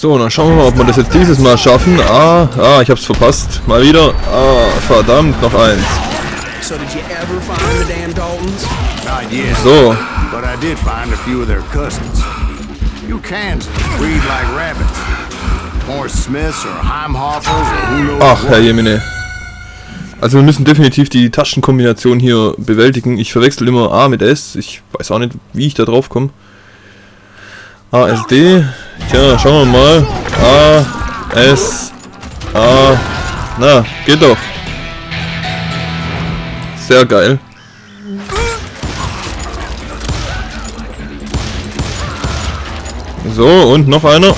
So, dann schauen wir mal, ob wir das jetzt dieses Mal schaffen. Ich hab's verpasst. Mal wieder. Verdammt, noch eins. So. Ach, Herr Jemine. Also wir müssen definitiv die Taschenkombination hier bewältigen. Ich verwechsel immer A mit S. Ich weiß auch nicht, wie ich da drauf komme. ASD. Tja, schauen wir mal. A, S, A. Na, geht doch. Sehr geil. So, und noch einer.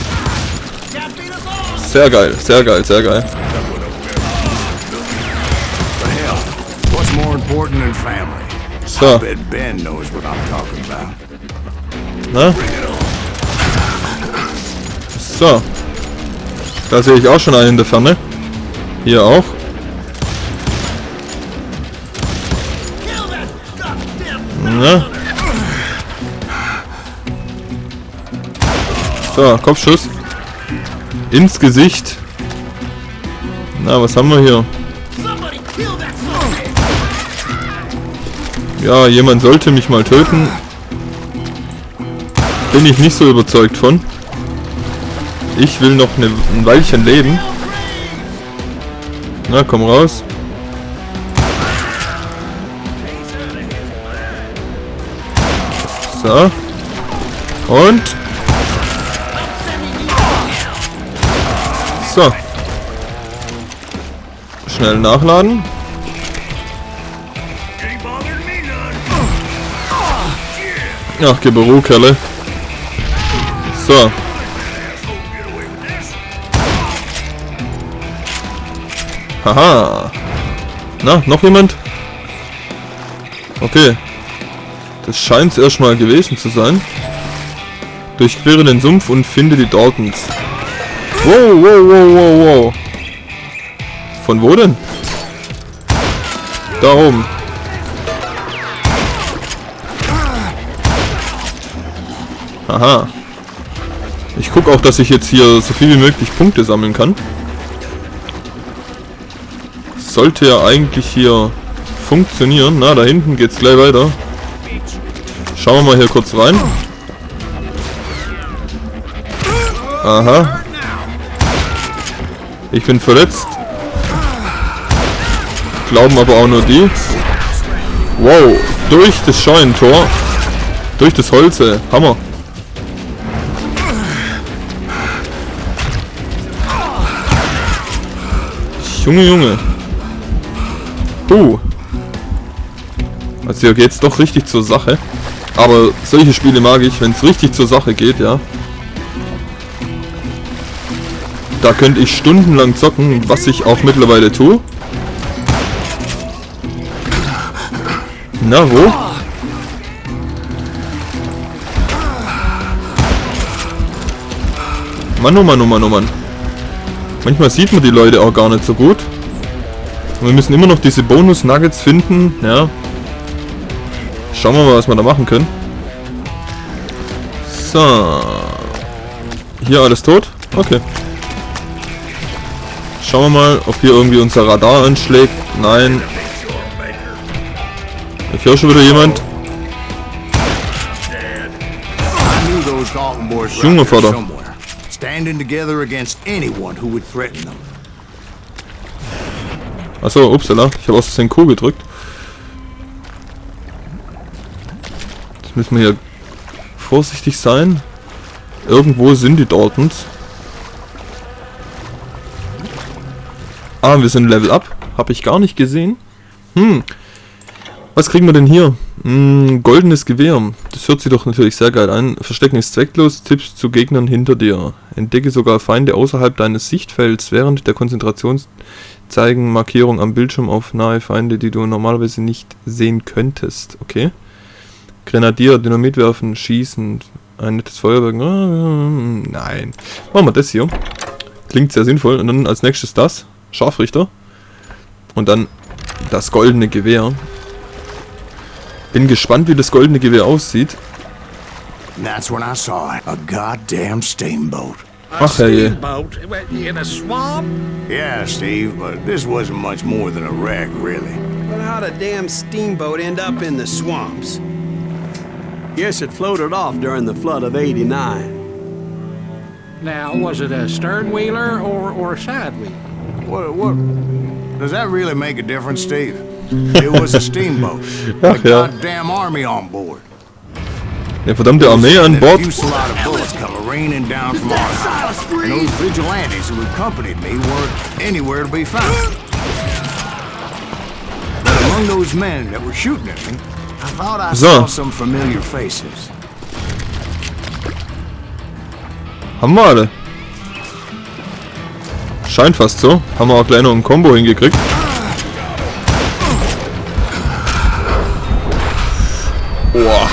Sehr geil, sehr geil, sehr geil. So. Na? So. Da sehe ich auch schon einen in der Ferne. Hier auch. Na? So, Kopfschuss. Ins Gesicht. Na, was haben wir hier? Ja, jemand sollte mich mal töten. Bin ich nicht so überzeugt von. Ich will noch ein Weilchen leben. Na, komm raus. So. Und. So. Schnell nachladen. Ach, gib Ruhe, Kerle. So. Haha. Na, noch jemand? Okay. Das scheint es erstmal gewesen zu sein. Durchquere den Sumpf und finde die Daltons. Wow, wow, wow, wow, wow. Von wo denn? Da oben. Aha. Ich gucke auch, dass ich jetzt hier so viel wie möglich Punkte sammeln kann. Sollte ja eigentlich hier funktionieren. Na, da hinten geht's gleich weiter. Schauen wir mal hier kurz rein. Aha. Ich bin verletzt. Glauben aber auch nur die. Wow, durch das Scheunentor. Durch das Holze. Hammer. Junge, Junge. Also hier geht's doch richtig zur Sache. Aber solche Spiele mag ich, wenn es richtig zur Sache geht, ja. Da könnte ich stundenlang zocken, was ich auch mittlerweile tue. Na, wo? Mann, oh Mann, oh Mann, oh Mann. Manchmal sieht man die Leute auch gar nicht so gut. Und wir müssen immer noch diese Bonus-Nuggets finden, ja. Schauen wir mal, was wir da machen können. So. Hier alles tot? Okay. Schauen wir mal, ob hier irgendwie unser Radar anschlägt. Nein. Ich höre schon wieder jemand. Junge Vater. Achso, upsala. Ich habe aus dem Q gedrückt. Jetzt müssen wir hier vorsichtig sein. Irgendwo sind die Daltons. Wir sind Level Up. Habe ich gar nicht gesehen. Was kriegen wir denn hier? Goldenes Gewehr. Das hört sich doch natürlich sehr geil an. Verstecken ist zwecklos. Tipps zu Gegnern hinter dir. Entdecke sogar Feinde außerhalb deines Sichtfelds. Während der Konzentration zeigen Markierungen am Bildschirm auf nahe Feinde, die du normalerweise nicht sehen könntest. Okay. Grenadier, Dynamit werfen, schießen. Ein nettes Feuerwerk. Nein. Machen wir das hier. Klingt sehr sinnvoll. Und dann als nächstes das. Scharfrichter. Und dann das goldene Gewehr. Bin gespannt, wie das goldene Gewehr aussieht. That's when I saw it. A goddamn steamboat. Ach herrje. Steamboat in a swamp? Yeah, Steve, but this wasn't much more than a wreck, really. But how'd a damn steamboat end up in the swamps? Guess it floated off during the flood of '89. Now, was it a stern wheeler or a side wheeler? What? Does that really make a difference, Steve? It was a steamboat. Ach The ja. goddamn army on board. Eine verdammte Armee an Bord. A fusillade of bullets come raining down from our side, and those vigilantes who accompanied me weren't anywhere to be found. But among those men that were shooting at me, I thought I saw some familiar faces. Haben wir alle. Scheint fast so. Haben wir auch gleich noch ein Combo hingekriegt. Boah.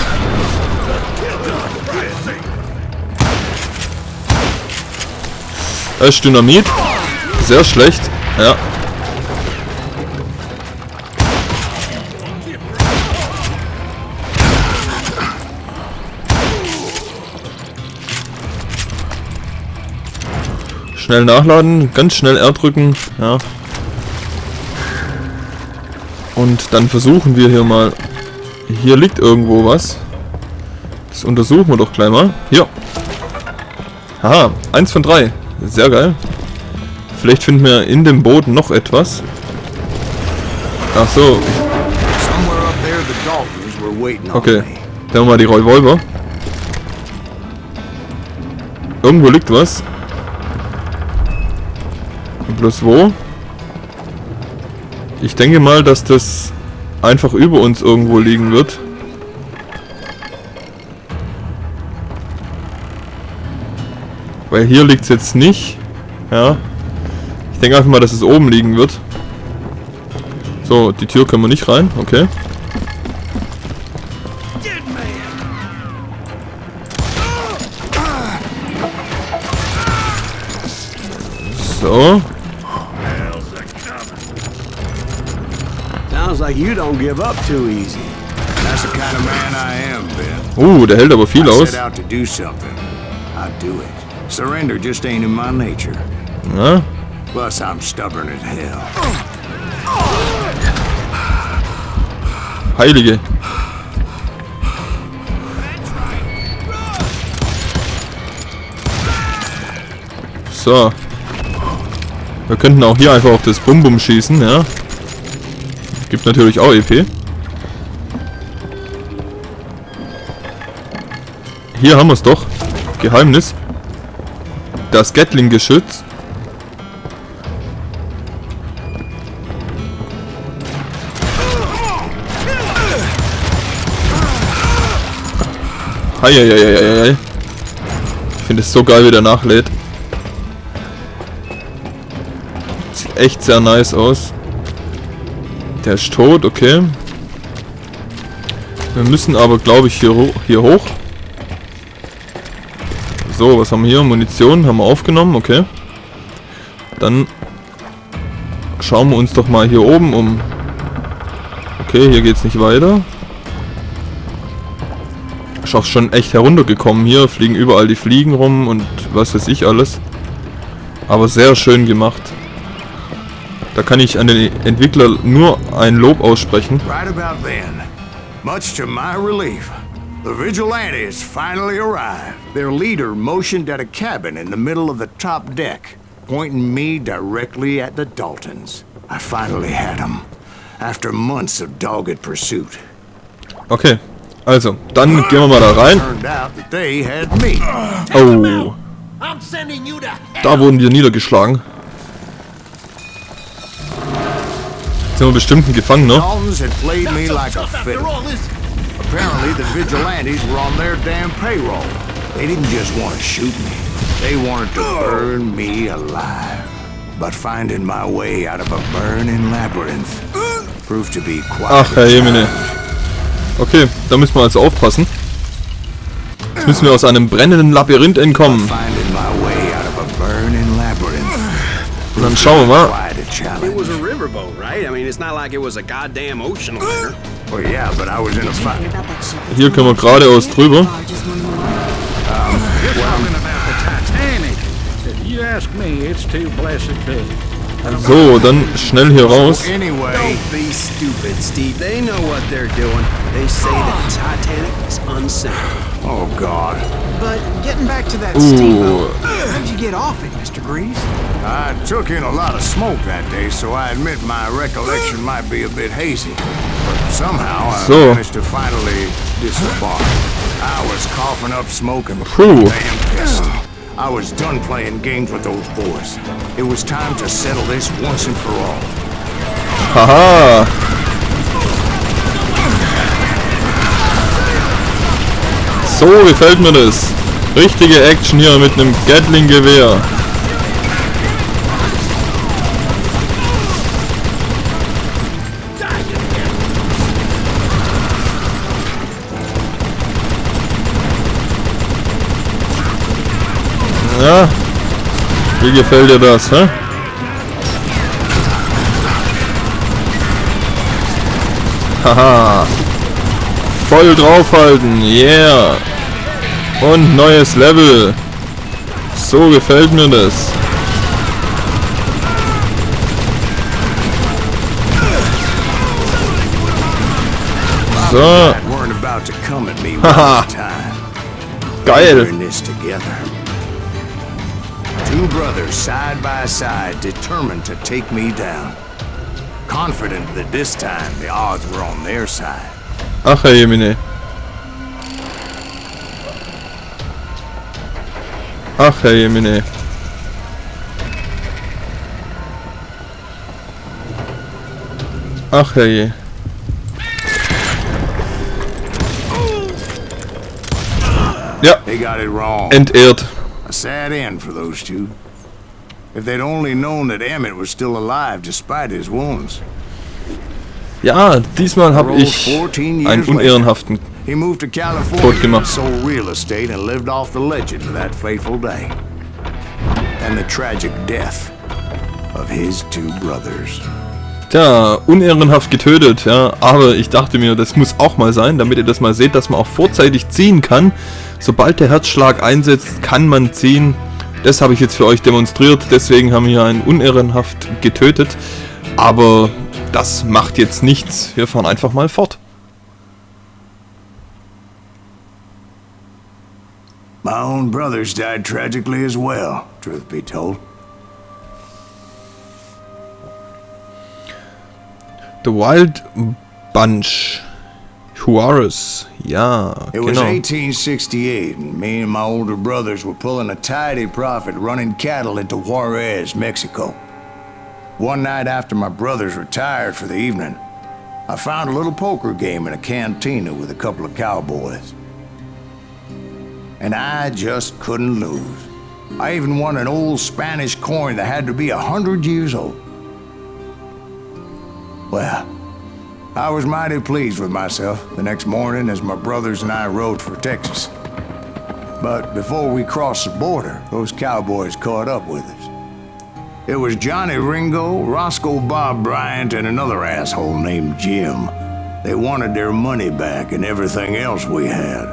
Das ist Dynamit. Sehr schlecht. Ja. Schnell nachladen, ganz schnell R drücken, ja. Und dann versuchen wir hier mal. Hier liegt irgendwo was. Das untersuchen wir doch gleich mal. Hier. Haha, 1 von 3. Sehr geil. Vielleicht finden wir in dem Boot noch etwas. Ach so. Okay. Dann haben wir mal die Revolver. Irgendwo liegt was. Bloß wo? Ich denke mal, dass das einfach über uns irgendwo liegen wird. Weil hier liegt es jetzt nicht. Ja. Ich denke einfach mal, dass es oben liegen wird. So, die Tür können wir nicht rein. Okay. So. Sounds like you don't give up too easy. That's the kind of man I am, Ben. Der hält aber viel I aus. set out to do something. I do it. Surrender just ain't in my nature. Ja. Plus, I'm stubborn as hell. Heilige. So. Wir könnten auch hier einfach auf das Bum-Bum schießen, ja. Gibt natürlich auch EP. Hier haben wir es doch. Geheimnis. Das Gatling-Geschütz. Heieieiei. Ich finde es so geil, wie der nachlädt. Sieht echt sehr nice aus. Der ist tot, okay. Wir müssen aber, glaube ich, hier hoch. So, was haben wir hier? Munition haben wir aufgenommen, okay. Dann schauen wir uns doch mal hier oben um. Okay, hier geht's nicht weiter. Ist auch schon echt heruntergekommen hier. Fliegen überall die Fliegen rum und was weiß ich alles. Aber sehr schön gemacht. Da kann ich an den Entwickler nur ein Lob aussprechen. Right about then, much to my relief, the vigilantes finally arrived. Their leader motioned at a cabin in the middle of the top deck, pointing me directly at the Daltons. I finally had them, after months of dogged pursuit. Okay, also, dann gehen wir mal da rein. Turned out that they had me. Oh, da wurden wir niedergeschlagen. Sind wir bestimmt ein Gefangener. Daltons had played me like a fiddle. Apparently, the vigilantes were on their damn payroll. They didn't just want to shoot me. They wanted to burn me alive. But finding my way out of a burning labyrinth proved to be quite Ach, Herr Jemine. Okay, da müssen wir also aufpassen. Jetzt müssen wir aus einem brennenden Labyrinth entkommen. finding my way out of a burning labyrinth. Und dann schauen wir mal. Quite a It challenge. was a riverboat, right? I mean, it's not like it was a goddamn ocean liner. Well, yeah, but I was in a fight. Hier können wir geradeaus drüber. You're talking about the Titanic. ask me, it's too blessed big. So, dann schnell hier raus. Anyway, Don't be stupid, Steve. They know what they're doing. They say that Titanic is unsank. oh God. But getting back to that steamboat, how'd you get off it, Mr. Grease? I took in a lot of smoke that day, so I admit my recollection might be a bit hazy. But somehow I managed to finally disembark. I was coughing up smoke and damn pissed. I was done playing games with those boys. It was time to settle this once and for all. Haha. So gefällt mir das. Richtige Action hier mit einem Gatling-Gewehr. Ja, wie gefällt dir das, hä? Haha. Voll draufhalten, yeah. Und neues Level. So gefällt mir das. So. Haha. Geil. Two brothers side by side, determined to take me down. Confident that this time the odds were on their side. Ach, Herr Jemine. Ach, Herr Jemine. Ach, herrje. Ja. They got it wrong. Entehrt. A sad end for those two. If they'd only known that Emmett was still alive despite his wounds. Ja, diesmal habe ich einen unehrenhaften He moved to California, sold real estate and lived off the legend of that fateful day. And the tragic death of his two brothers. Tja, unehrenhaft getötet, ja, aber ich dachte mir, das muss auch mal sein, damit ihr das mal seht, dass man auch vorzeitig ziehen kann. Sobald der Herzschlag einsetzt, kann man ziehen. Das habe ich jetzt für euch demonstriert, deswegen haben wir hier einen unehrenhaft getötet. Aber das macht jetzt nichts, wir fahren einfach mal fort. My own brothers died tragically as well, truth be told. The Wild Bunch. Juarez. Ja, It was 1868, and me and my older brothers were pulling a tidy profit running cattle into Juarez, Mexico. One night after my brothers retired for the evening, I found a little poker game in a cantina with a couple of cowboys. And I just couldn't lose. I even won an old Spanish coin that had to be 100 years old. Well, I was mighty pleased with myself the next morning as my brothers and I rode for Texas. But before we crossed the border, those cowboys caught up with us. It was Johnny Ringo, Roscoe Bob Bryant, and another asshole named Jim. They wanted their money back and everything else we had,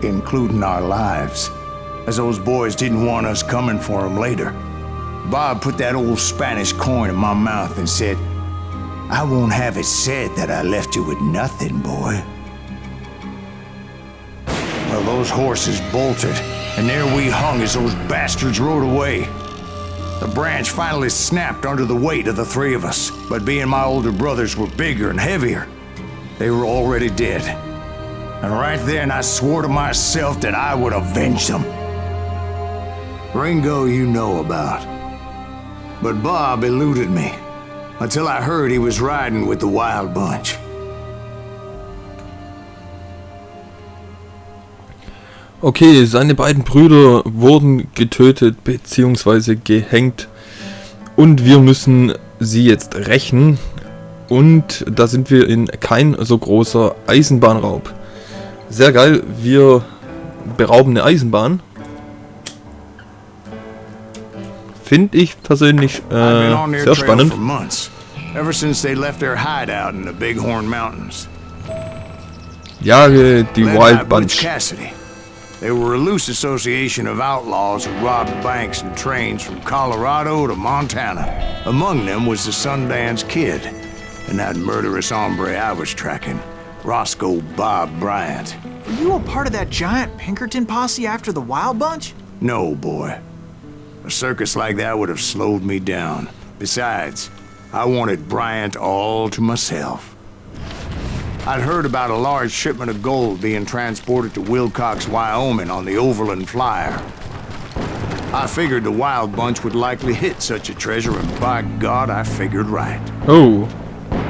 including our lives, as those boys didn't want us coming for them later. Bob put that old Spanish coin in my mouth and said, "I won't have it said that I left you with nothing, boy." Well, those horses bolted, and there we hung as those bastards rode away. The branch finally snapped under the weight of the three of us, but being my older brothers were bigger and heavier, they were already dead. And right then I swore to myself that I would avenge them. Ringo you know about, but Bob eluded me. Until I heard he was riding with the Wild Bunch. Okay, seine beiden Brüder wurden getötet bzw. gehängt. Und wir müssen sie jetzt rächen. Und da sind wir in kein so großer Eisenbahnraub. Sehr geil, wir berauben eine Eisenbahn. Finde ich persönlich sehr spannend. Ever since they left their hideout in the Bighorn Mountains. Ja, die Wild Bunch. They were a loose association of outlaws who robbed banks and trains from Colorado to Montana. Among them was the Sundance Kid, and that murderous hombre I was tracking, Roscoe Bob Bryant. Were you a part of that giant Pinkerton posse after the Wild Bunch? No, boy. A circus like that would have slowed me down. Besides, I wanted Bryant all to myself. I'd heard about a large shipment of gold being transported to Wilcox, Wyoming on the Overland Flyer. I figured the Wild Bunch would likely hit such a treasure, and by God, I figured right. Oh.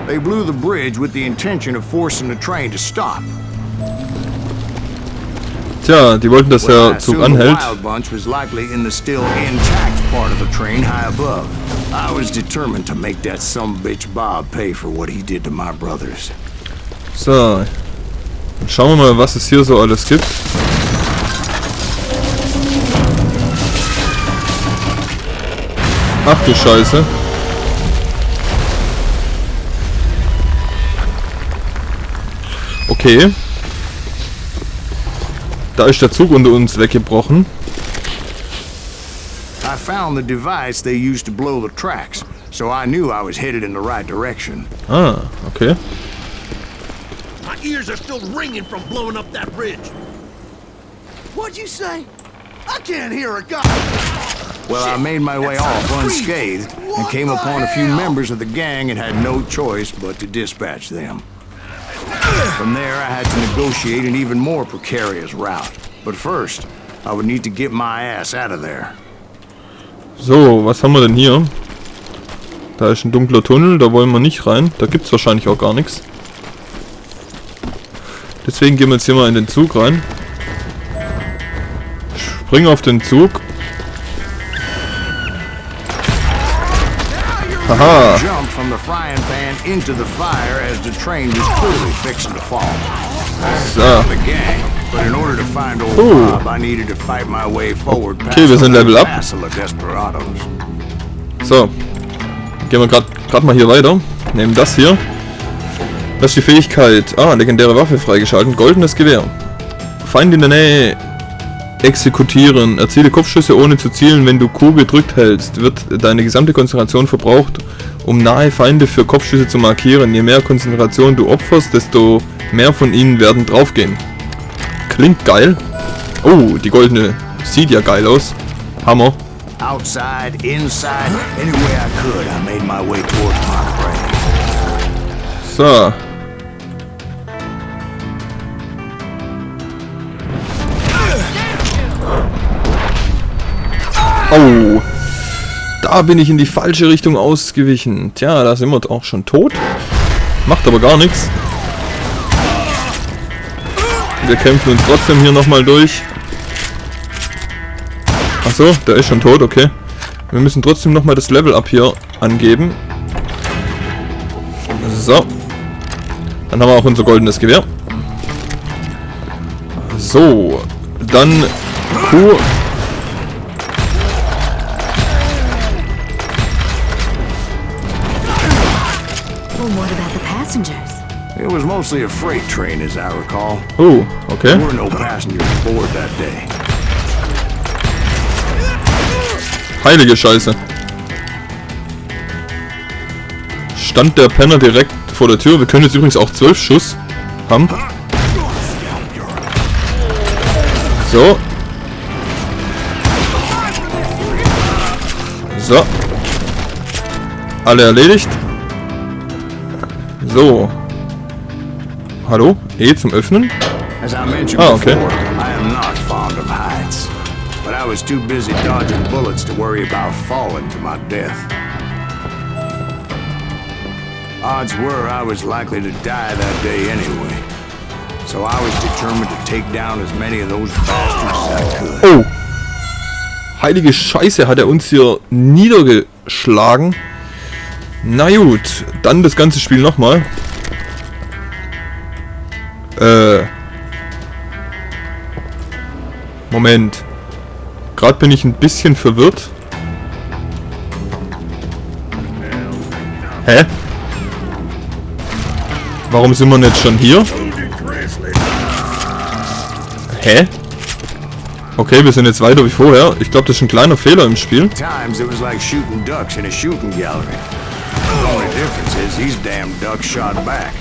They blew the bridge with the intention of forcing the train to stop. Tja, die wollten, dass der Zug anhält. The Wild Bunch was likely in the still intact part of the train high above. I was determined to make that sumbitch Bob pay for what he did to my brothers. So, dann schauen wir mal, was es hier so alles gibt. Ach du Scheiße. Okay. Da ist der Zug unter uns weggebrochen. I found the device they used to blow the tracks, so I knew I was headed in the right direction. Ah, okay. My ears are still ringing from blowing up that bridge. What'd you say? I can't hear a god. Well, I made my way off unscathed and came upon a few members of the gang and had no choice but to dispatch them. From there, I had to negotiate an even more precarious route. But first, I would need to get my ass out of there. So, was haben wir denn hier? Da ist ein dunkler Tunnel, da wollen wir nicht rein. Da gibt es wahrscheinlich auch gar nichts. Deswegen gehen wir jetzt hier mal in den Zug rein. Springen auf den Zug. Haha. Jumped from the frying pan into the fire as the train was clearly fixing to fall. So. The gang, but in order to find old Bob, I needed to fight my way forward past Okay, wir sind Level Up. castle of desperados. So. Gehen wir gerade mal hier weiter. Nehmen das hier. Das ist die Fähigkeit. Ah, legendäre Waffe freigeschalten. Goldenes Gewehr. Feind in der Nähe exekutieren. Erziele Kopfschüsse ohne zu zielen. Wenn du Q gedrückt hältst, wird deine gesamte Konzentration verbraucht, um nahe Feinde für Kopfschüsse zu markieren. Je mehr Konzentration du opferst, desto mehr von ihnen werden draufgehen. Klingt geil. Oh, die goldene sieht ja geil aus. Hammer. Outside, inside, any way I could, I made my way towards my prey. So. Oh. Da bin ich in die falsche Richtung ausgewichen. Tja, da sind wir auch schon tot. Macht aber gar nichts. Wir kämpfen uns trotzdem hier nochmal durch. Achso, der ist schon tot, okay. Wir müssen trotzdem nochmal das Level Up hier angeben. So. Dann haben wir auch unser goldenes Gewehr. So. Dann Q. Well, what about the passengers? It was mostly a freight train, as I recall. Oh, okay. There were no passengers aboard that day. Heilige Scheiße. Stand der Penner direkt vor der Tür. Wir können jetzt übrigens auch 12 Schuss haben. So. So. Alle erledigt. So. Hallo? E zum Öffnen? As I mentioned okay. before, I am not fond of heights. But I was too busy dodging bullets to worry about falling to my death. Odds were I was likely to die that day anyway. So I was determined to take down as many of those bastards as I could. Oh. Heilige Scheiße, hat er uns hier niedergeschlagen. Na gut, dann das ganze Spiel nochmal. Moment. Gerade bin ich ein bisschen verwirrt. Hä? Warum sind wir jetzt schon hier? Hä? Okay, wir sind jetzt weiter wie vorher. Ich glaube, das ist ein kleiner Fehler im Spiel. Times it was like shooting ducks in a shooting gallery. The only difference is these damn ducks shot back.